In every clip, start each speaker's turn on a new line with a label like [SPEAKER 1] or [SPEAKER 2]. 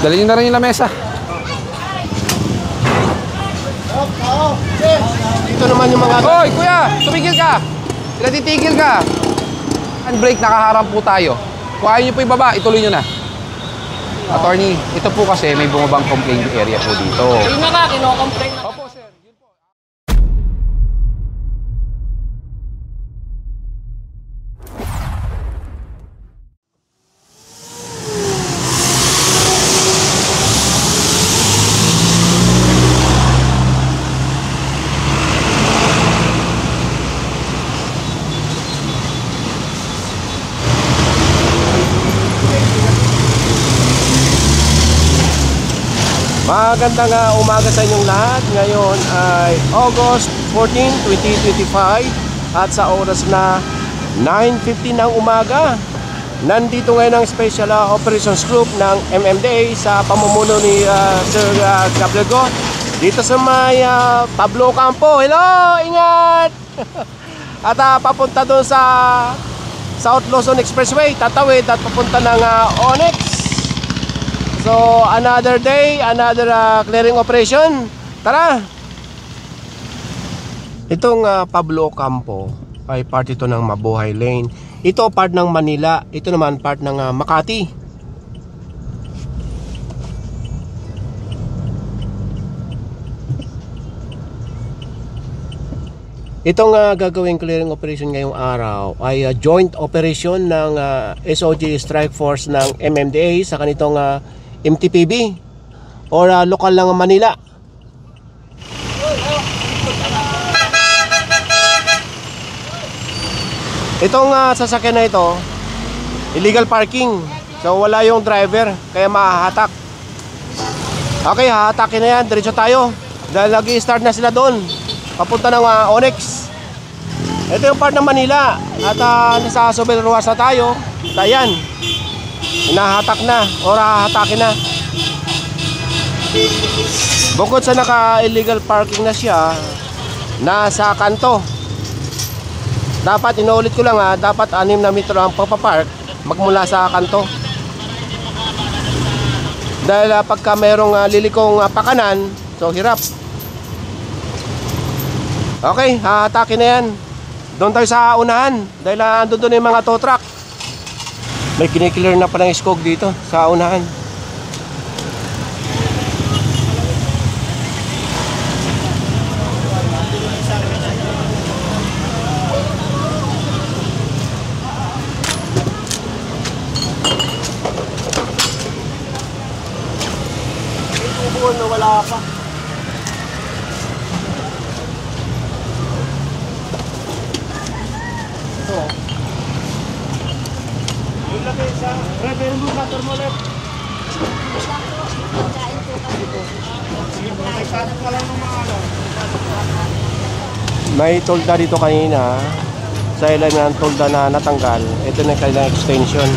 [SPEAKER 1] Dali nyo na rin yung lamesa.
[SPEAKER 2] Dito naman yung mga...
[SPEAKER 1] Hoy, kuya! Tumigil ka! Pinatitigil ka! Handbrake, nakaharap po tayo. Kung ayaw nyo po ibaba, ituloy nyo na. Attorney, ito po kasi may bumabang complaint area po dito.
[SPEAKER 3] Yun na nga, kino-complain na.
[SPEAKER 1] Opo, sir. Yun po.
[SPEAKER 2] Magandang umaga sa inyong lahat. Ngayon ay August 14, 2025 at sa oras na 9:50 ng umaga, nandito ngayon ang Special Operations Group ng MMDA sa pamumuno ni Sir Gabriel dito sa may Pablo Campo. Hello! Ingat! At papunta doon sa South Luzon Expressway, tatawid at papunta ng Onyx. So, another day, another clearing operation. Tara! Itong Pablo Campo ay part ito ng Mabuhay Lane. Ito part ng Manila. Ito naman part ng Makati. Itong gagawing clearing operation ngayong araw ay joint operation ng SOG Strike Force ng MMDA sa kanitong MTPB or lokal lang Manila. Itong sasakyan na ito, illegal parking. So wala yung driver, kaya mahahatak. Okay, hahatakin na yan. Diretso tayo. Dahil nag-i-start na sila doon. Papunta ng Onyx. Ito yung part ng Manila. At nasa Sobel Ruas na tayo. Ayan. Hinahatak na o hahatakin na. Bukod sa naka-illegal parking na siya, nasa kanto. Dapat, inuulit ko lang dapat 6 na metro ang papapark magmula sa kanto. Dahil pagka merong lilikong pakanan, so hirap. Okay, hahatakin na yan. Doon tayo sa unahan. Dahil doon yung mga tow truck. May kiniklear na palang skog dito sa unahan. Ito na wala pa. Ito. Ilagay sa revenue motor mo left. May tolda dito kanina. Sa ilalim ng tolda na natanggal. Ito na yung kailang extension.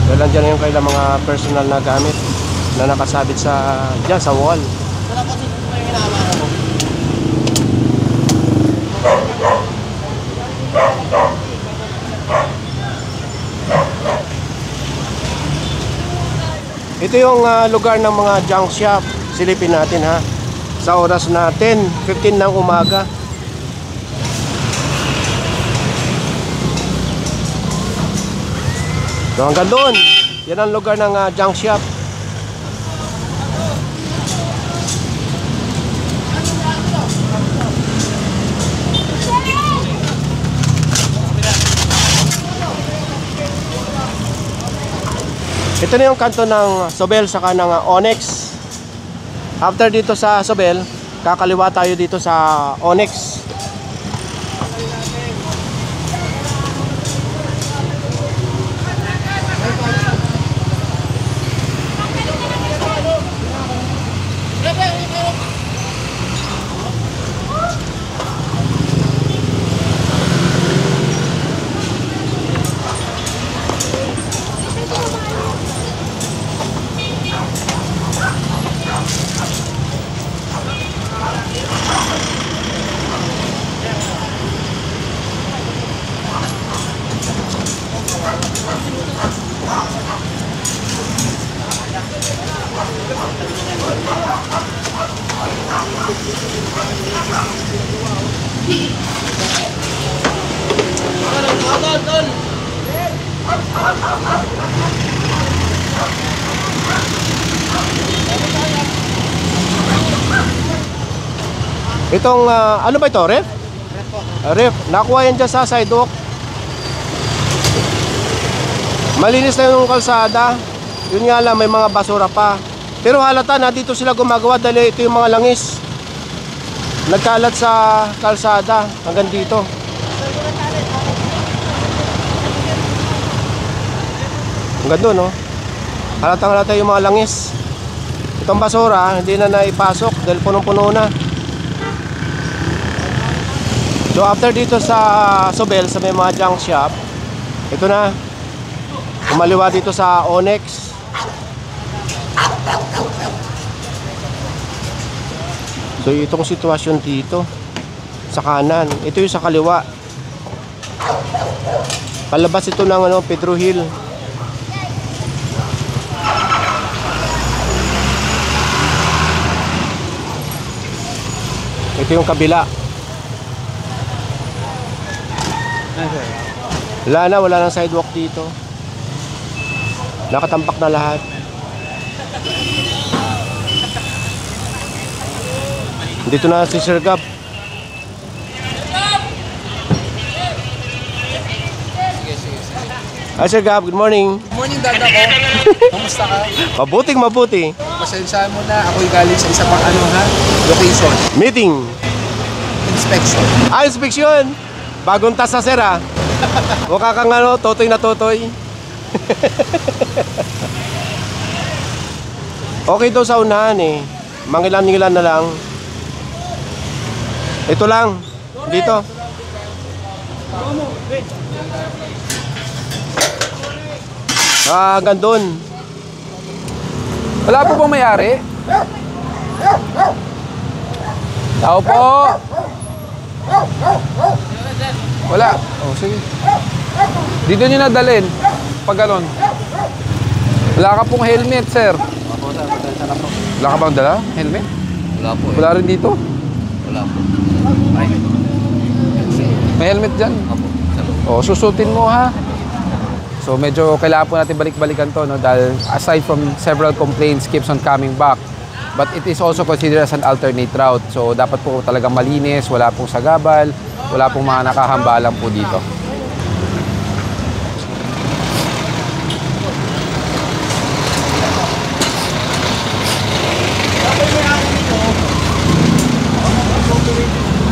[SPEAKER 2] Dahil dyan yung kailang mga personal na gamit na nakasabit sa dyan sa wall.
[SPEAKER 3] Wala kasi may hinama ko.
[SPEAKER 2] Ito yung lugar ng mga junk shop. Silipin natin ha. Sa oras na 10:15 ng umaga. So hanggang doon, yan ang lugar ng junk shop. Ito na yung kanto ng Sobel saka ng Onyx. After dito sa Sobel, kakaliwa tayo dito sa Onyx. Itong, ano ba ito? Ref? Ref. Nakuha yan dyan sa sidewalk. Malinis na yung kalsada. Yun nga lang, may mga basura pa. Pero halata na dito sila gumagawa dahil ito yung mga langis. Nagkalat sa kalsada hanggang dito. Hanggang doon, no? Halatang halata yung mga langis. Itong basura, hindi na naipasok dahil punong-puno na. So after dito sa Sobel, sa may mga junk shop, ito na, kumaliwa dito sa Onyx. So itong sitwasyon dito sa kanan, ito yung sa kaliwa. Palabas ito ng ano, Pedro Hill. Ito yung kabila. Wala nang sidewalk dito. Nakatampak na lahat. Dito na si Sir Gab. Hi Sir Gab, good morning.
[SPEAKER 4] Good morning, dada ko. Kamusta ka?
[SPEAKER 2] Mabuti.
[SPEAKER 4] Pasensyahan mo na, ako'y galing sa isa pang location.
[SPEAKER 2] Meeting.
[SPEAKER 4] Inspection.
[SPEAKER 2] Inspection. Bagong tasa sir ah. Mukha kang ano, totoy na totoy. Okay daw sa unahan eh. Mangilan-ngilan na lang. Ito lang. Dito. Hanggang doon.
[SPEAKER 1] Wala po bang may-ari? Tao po. Wala. Oh, sige. Dito nyo nadalhin. Pag ganon. Wala ka pong helmet, sir. Wala ka bang dala? Helmet?
[SPEAKER 3] Wala po
[SPEAKER 1] Wala rin dito.
[SPEAKER 3] Wala po. Ay.
[SPEAKER 1] May helmet dyan. O, susutin mo ha. So medyo kailangan po natin balik-balikan to, no? Dahil aside from several complaints keeps on coming back, but it is also considered as an alternate route. So dapat po talagang malinis, wala pong sagabal, wala pong mga nakahambalan po dito.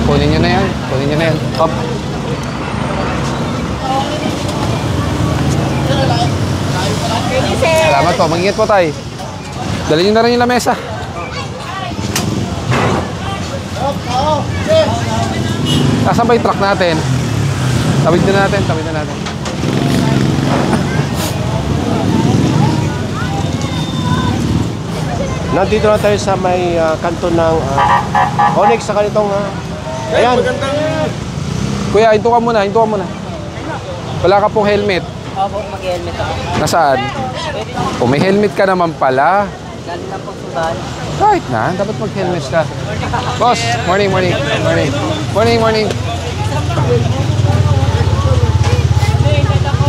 [SPEAKER 1] Kunin nyo na yan. Kunin nyo na yan. Up. Salamat po. Mag-ingat po tayo. Dali nyo na rin yung lamesa. Nasaan ba yung truck natin? Tawid na natin. Tawid na natin.
[SPEAKER 2] Nandito na tayo sa may kanto ng Onyx sa kanitong ayan.
[SPEAKER 1] Kuya, hinto ka muna. Hinto ka muna. Wala ka pong helmet.
[SPEAKER 3] Opo, mag-helmet ako.
[SPEAKER 1] Nasaan? Kung may helmet ka naman pala.
[SPEAKER 3] Galing na po sudan.
[SPEAKER 1] Kahit na, dapat mag-helmet ka. Boss, morning. Morning.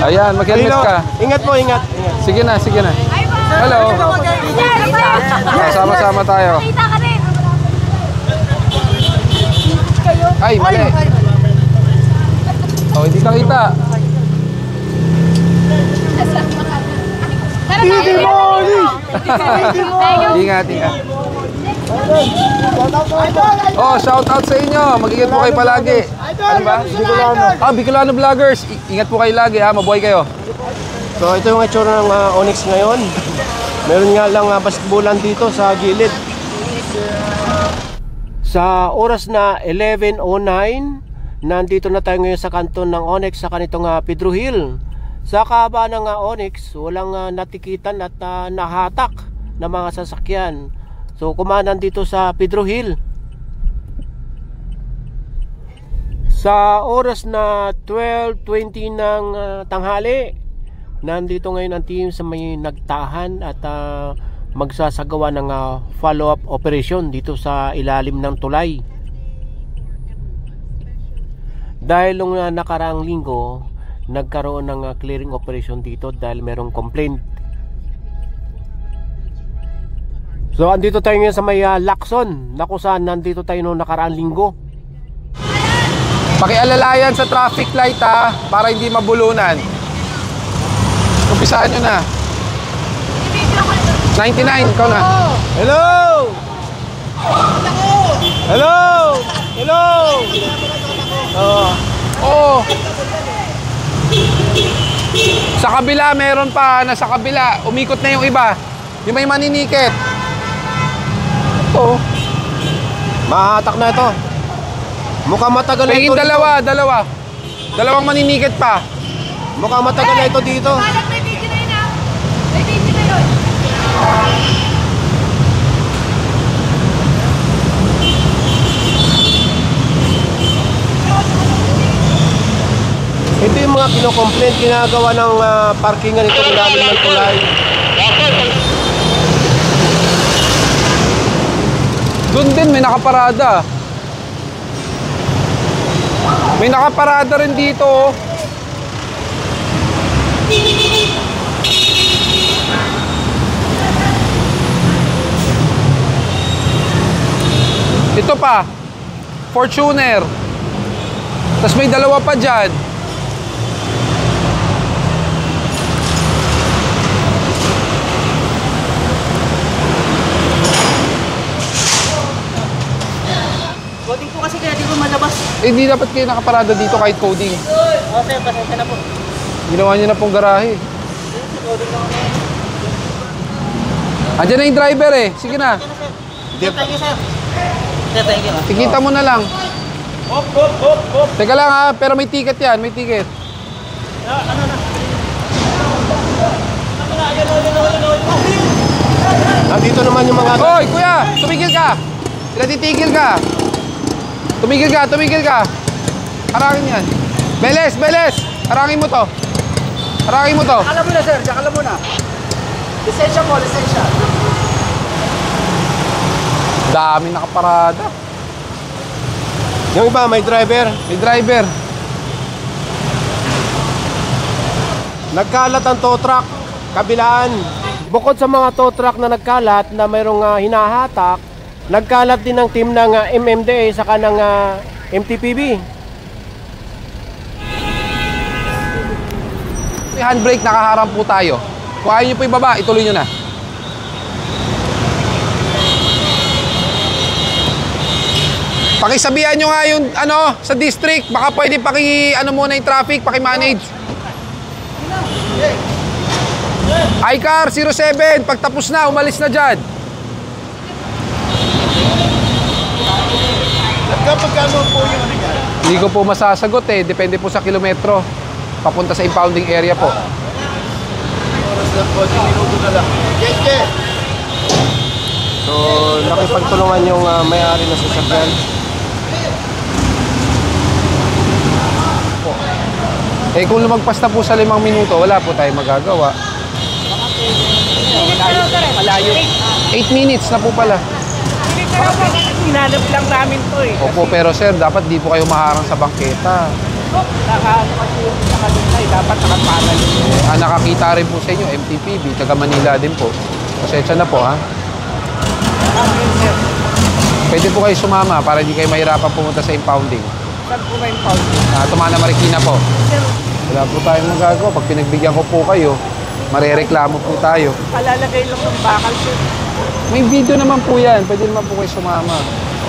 [SPEAKER 1] Ayan, mag-helmet ka.
[SPEAKER 2] Ingat po, ingat.
[SPEAKER 1] Sige na. Hello. Sama-sama tayo. Ay, mali. Oh, hindi ka kita. Ingat. Oh, shout out sa inyo. Mag-ingat po kayo palagi. Ano ba? Bicolano. Bicolano vloggers. Ingat po kayo lagi ha. Mabuhay kayo.
[SPEAKER 2] So ito yung itsura ng Onyx ngayon. Meron nga lang basketballan dito sa gilid. Sa oras na 11:09, nandito na tayo ngayon sa kanton ng Onyx sa kanitong Pedro Hill. Sa kahaba ng Onyx, walang natikitan at nahatak na mga sasakyan. So kumanan dito sa Pedro Hill. Sa oras na 12:20 ng tanghali, nandito ngayon ang team sa may nagtahan at magsasagawa ng follow-up operation dito sa ilalim ng tulay. Dahil nung nakaraang linggo, nagkaroon ng clearing operation dito dahil merong complaint. So andito tayo ngayon sa may Lacson, na kung saan nandito tayo noong nakaraang linggo.
[SPEAKER 1] Pakialalayan sa traffic light ha, para hindi mabulunan. Umpisahan nyo na. 99, ikaw na.
[SPEAKER 2] Hello! Hello! Hello!
[SPEAKER 1] Oo. Sa kabila, meron pa. Nasa kabila, umikot na yung iba. Yung may maninikit. Ito.
[SPEAKER 2] Mahatak na ito. Mukhang matagal na ito.
[SPEAKER 1] Pingin dalawa. Dalawang maninikit pa.
[SPEAKER 2] Mukhang matagal na ito dito.
[SPEAKER 5] May video na yun ah. May video na yun.
[SPEAKER 2] Ito yung mga kino-complaint ginagawa ng parkingan ito ilalim ng tulay.
[SPEAKER 1] Doon din may nakaparada. May nakaparada rin dito. Oh. Ito pa, Fortuner. Tapos may dalawa pa dyan.
[SPEAKER 3] Coding po kasi kaya di ko malabas.
[SPEAKER 1] Eh di dapat kayo nakaparada dito kahit coding.
[SPEAKER 3] O sir, pasensya na po.
[SPEAKER 1] Ginawa nyo na pong garahe.
[SPEAKER 3] Coding lang ako.
[SPEAKER 1] Andiyan na yung driver eh. Sige na.
[SPEAKER 3] Sir, thank you sir. Sir, thank you.
[SPEAKER 1] Tikita mo na lang. Teka lang ha, pero may ticket yan, may ticket.
[SPEAKER 2] Nandito naman yung mga...
[SPEAKER 1] Hoy, kuya, tumigil ka. Titigil ka. Tumigil ka. Harangin yan. Beles. Harangin mo to.
[SPEAKER 4] Alam mo na sir, alam mo na. Lisensya mo, lisensya.
[SPEAKER 1] Dami nakaparada.
[SPEAKER 2] Yung iba may driver.
[SPEAKER 1] May driver.
[SPEAKER 2] Nagkalat ang tow truck, kabilaan. Bukod sa mga tow truck na nagkalat na mayroong hinahatak, nagkalat din ng team ng MMDA saka ng MTPB.
[SPEAKER 1] May handbrake, nakaharang po tayo. Kung ayaw nyo po ibaba, ituloy nyo na. Pakisabihan nyo nga yung sa district, baka pwede muna yung traffic, paki-manage. iCar 07, pagtapos na, umalis na dyan.
[SPEAKER 4] Nagkapagkano po yung ano yan?
[SPEAKER 1] Hindi ko po masasagot eh, depende po sa kilometro. Papunta sa impounding area po.
[SPEAKER 4] Oras lang po, 10 minuto na lang. Keke!
[SPEAKER 2] So, nakipagtulungan yung may-ari na sasakyan.
[SPEAKER 1] Eh kung lumagpas na po sa 5 minuto, wala po tayong magagawa.
[SPEAKER 4] Malayo.
[SPEAKER 1] 8 minutes na po pala.
[SPEAKER 4] Hinanap lang namin to eh.
[SPEAKER 1] Opo, pero sir, dapat di po kayo maharang sa bangketa.
[SPEAKER 4] Nakaano kasi yung nakaluntay, dapat nakapanal yun.
[SPEAKER 1] Nakakita rin po sa inyo, MTPB, taga Manila din po. Pasensya na po ha. Pwede po kayo sumama para hindi kayo mahirapan pumunta sa impounding.
[SPEAKER 4] Saan po ba yung pound?
[SPEAKER 1] Tumana Marikina po. Wala po tayong magagawa. Pag pinagbigyan ko po kayo, marereklamo po tayo.
[SPEAKER 4] Palalagay lang ng bakal sir.
[SPEAKER 1] May video naman po yan. Pwede naman po kayo sumama.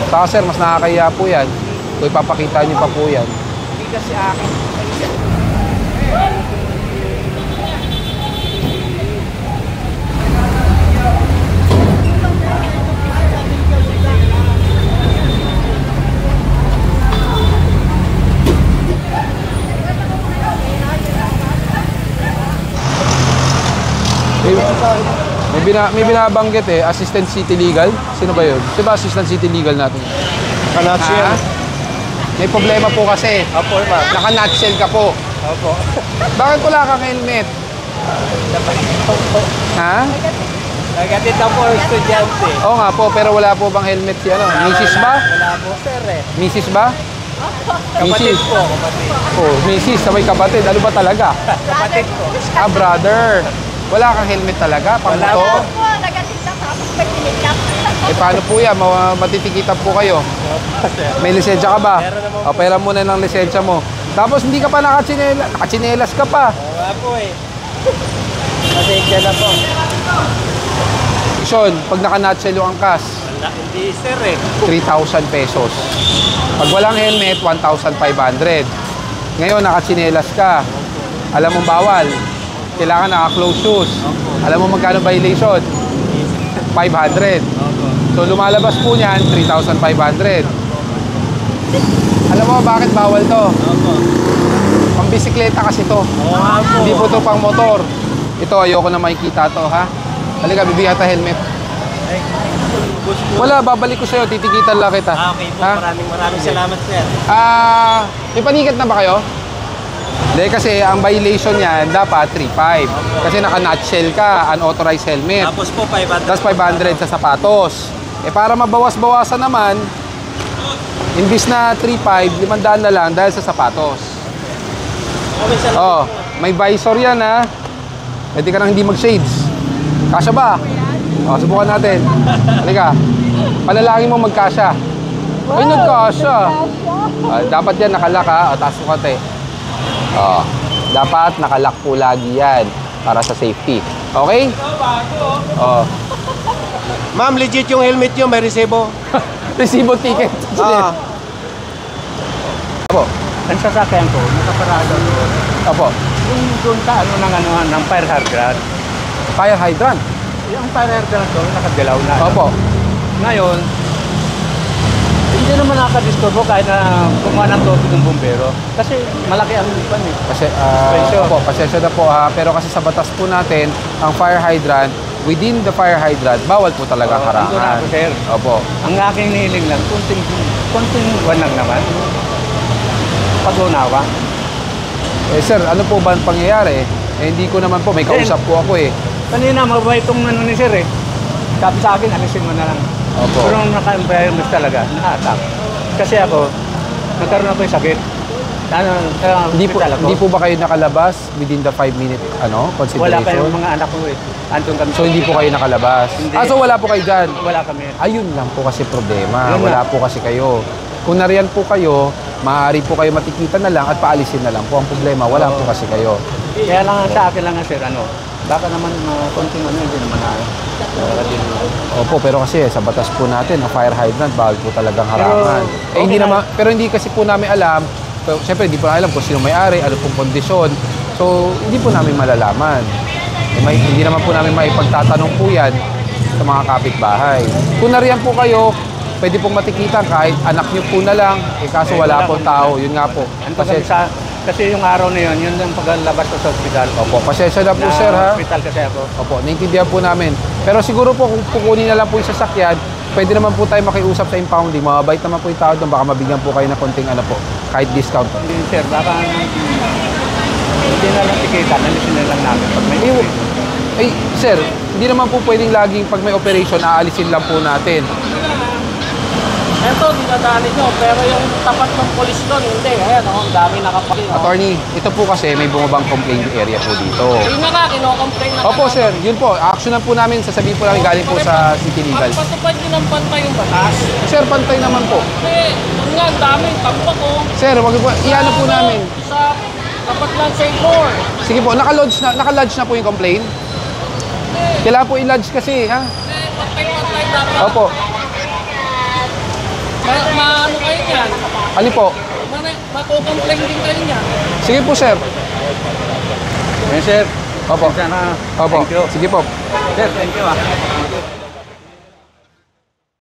[SPEAKER 1] Saka sir, mas nakakaya po yan. Kung ipapakita nyo pa po yan.
[SPEAKER 4] Hindi kasi akin.
[SPEAKER 1] May binabanggit eh, Assistant City Legal. Sino ba yun? Sino ba Assistant City Legal natin?
[SPEAKER 2] Kanatsyel.
[SPEAKER 1] May problema po kasi.
[SPEAKER 2] Opo, ma'am.
[SPEAKER 1] Naka-nutshell ka po.
[SPEAKER 2] Opo.
[SPEAKER 1] Bakit wala kang helmet? Ha?
[SPEAKER 4] Nagatid na po ang estudyante.
[SPEAKER 1] Oo nga po, pero wala po bang helmet si Mrs. ba?
[SPEAKER 4] Wala po sir eh.
[SPEAKER 1] Mrs. ba? Misis. Oh, misis, sabay kapatid. Ano ba talaga?
[SPEAKER 5] Kapatid ko.
[SPEAKER 1] Ah, brother. Wala kang helmet talaga, pang motor?
[SPEAKER 5] Ako, nagalit lang tapos may tinignan.
[SPEAKER 1] Eh, paano po yan? Matitikitan po kayo. May lisensya ka ba? O, pera mo na ng lisensya mo. Tapos hindi ka pa nakachinelas ka pa.
[SPEAKER 3] Wala po eh. Pasensya na po.
[SPEAKER 1] Sean, pag naka-nutshell yung angkas,
[SPEAKER 3] Wala, hindi sir eh.
[SPEAKER 1] 3,000 pesos. Pag walang helmet, 1,500. Ngayon, nakachinelas ka. Alam mo bawal. Kailangan naka-close shoes. Alam mo magkano violation? 500. So, lumalabas po niyan, 3,500. Alam mo bakit bawal to?
[SPEAKER 3] Opo.
[SPEAKER 1] Pang bisikleta kasi to.
[SPEAKER 3] Oo nga po.
[SPEAKER 1] Hindi po to pang motor. Ito, ayoko na makikita to, ha? Halika, bibigyan kita helmet.
[SPEAKER 3] Ay, bus po.
[SPEAKER 1] Wala, babalik ko sa'yo. Titikitan lang kita.
[SPEAKER 3] Okay po,
[SPEAKER 1] Ha?
[SPEAKER 3] maraming salamat sir.
[SPEAKER 1] May panikat na ba kayo? Hindi, kasi ang violation niyan dapat 3,500. Kasi naka-nutshell ka, unauthorized helmet.
[SPEAKER 3] Tapos po 500.
[SPEAKER 1] Tapos 500 sa sapatos. Eh para mabawas-bawasan naman, imbis na 3,500, 500 na lang dahil sa sapatos.
[SPEAKER 3] Okay, salamat.
[SPEAKER 1] Oh, may visor yan, ha. Pwede ka nang hindi mag-shades. Kasya ba? Oh, subukan natin. Halika. Panalangin mo magkasya. Ay, nagkasya. Dapat yan nakalak, ha. O, taas mo konti. Oh, dapat nakalak po lagi yan para sa safety. Okay? Oh.
[SPEAKER 2] Ma'am, legit yung helmet nyo, may resebo.
[SPEAKER 1] Resibo ticket.
[SPEAKER 2] Ah,
[SPEAKER 1] Apo.
[SPEAKER 4] Ang sasakyan ko, nakaparado doon.
[SPEAKER 1] Apo.
[SPEAKER 4] Yung doon sa ng fire hydrant.
[SPEAKER 1] Fire hydrant.
[SPEAKER 4] Yung fire hydrant doon, nakadilaw na.
[SPEAKER 1] Opo.
[SPEAKER 4] Ngayon, hindi naman nakadisturbo kahit na kumuha ng tubig ng bumbero. Kasi malaki ang pan eh.
[SPEAKER 1] Kasi,
[SPEAKER 4] Pasensya.
[SPEAKER 1] opo, pasensya na po, ha. Pero kasi sa batas po natin, ang fire hydrant, within the fire hydrant, bawal po talaga
[SPEAKER 4] Oo,
[SPEAKER 1] harangan.
[SPEAKER 4] nandun ako, sir.
[SPEAKER 1] Opo.
[SPEAKER 4] Ang aking nihiling lang, kunting buwan lang naman. Pag-unawa.
[SPEAKER 1] Eh, sir, ano po ba ang pangyayari? Eh, hindi ko naman po, may kausap po ako eh.
[SPEAKER 4] Kanina, mabait itong ano ni sir eh. Sabi sa akin, alisin mo na lang.
[SPEAKER 1] Opo.
[SPEAKER 4] Pero nung naka-environment talaga, naka-attack. Kasi ako, nagkaroon ako yung sakit. Ano, sa hospital ako.
[SPEAKER 1] Hindi po ba kayo nakalabas within the 5-minute
[SPEAKER 4] Wala
[SPEAKER 1] consideration?
[SPEAKER 4] pa yung mga anak ko eh. Andun kami.
[SPEAKER 1] So, hindi po kayo nakalabas?
[SPEAKER 4] Hindi.
[SPEAKER 1] So wala po kayo dyan?
[SPEAKER 4] Wala kami.
[SPEAKER 1] Ayun lang po kasi problema.
[SPEAKER 4] Yun
[SPEAKER 1] Wala
[SPEAKER 4] nga.
[SPEAKER 1] po kasi kayo. Kung nariyan po kayo, maaari po kayo matikitan na lang at paalisin na lang po. Ang problema, wala po kasi kayo.
[SPEAKER 4] Kaya lang sa akin lang sir, ano, baka naman konting ano, hindi naman na.
[SPEAKER 1] Opo, pero kasi sa batas po natin, ang fire hydrant, bawal po talagang harangan.
[SPEAKER 4] okay
[SPEAKER 1] Hindi
[SPEAKER 4] na.
[SPEAKER 1] naman, pero hindi kasi po namin alam, pero, siyempre hindi po namin alam kung sino may-ari, ano pong kondisyon. So, hindi po namin malalaman. Hindi naman po namin maipagtatanong po yan sa mga kapitbahay. Kung nariyan po kayo, pwede pong matikitan kahit anak niyo po na lang, kaso wala pong tao. Yun nga po.
[SPEAKER 4] Kasi yung araw na yun yung paglabas ko sa ospital.
[SPEAKER 1] Opo, pasensya na po sir, ha?
[SPEAKER 4] Hospital kasi ako.
[SPEAKER 1] Opo, naintindihan po namin. Pero siguro po kung kukunin na lang po yung sasakyan, pwede naman po tayo makiusap sa impounding. Mababait naman po yung tao doon. Baka mabigyan po kayo na konting ano po, kahit discount.
[SPEAKER 4] Hindi sir, baka hindi na lang tikitan, alisin na lang namin pag may
[SPEAKER 1] Eh, sir, hindi naman po pwedeng laging pag may operation, aalisin lang po natin.
[SPEAKER 3] Ito, dinadaanin nyo. Pero yung tapat ng polis doon, hindi. Ayan, oh, ang dami nakapagin. Oh.
[SPEAKER 1] Attorney, ito po kasi may bumabang complaint area po dito.
[SPEAKER 3] Yun na nga, kinocomplain na
[SPEAKER 1] Opo sir, yun po. Actionan po namin, sasabihin po namin galing po sa City Legal.
[SPEAKER 3] Pagpatupad nyo ng bantay yung batas.
[SPEAKER 1] Sir, pantay naman po.
[SPEAKER 3] Kasi, yun nga, ang dami. Tampak ko.
[SPEAKER 1] Sir, wag po, iano po namin.
[SPEAKER 3] Sa tapat ng Seymour.
[SPEAKER 1] Sige po, naka-lodge na po yung complaint. Kailangan po i-lodge kasi, ha?
[SPEAKER 3] Pantay-pantay dapat.
[SPEAKER 1] Opo.
[SPEAKER 3] Maano kayo yan?
[SPEAKER 1] Ano po?
[SPEAKER 3] Mako-complain din kayo niyan.
[SPEAKER 1] Sige po, sir.
[SPEAKER 4] Yes, sir.
[SPEAKER 1] Opo.
[SPEAKER 4] Sana.
[SPEAKER 1] Opo.
[SPEAKER 4] Thank you.
[SPEAKER 1] Sige po.
[SPEAKER 4] Sir, thank you ah.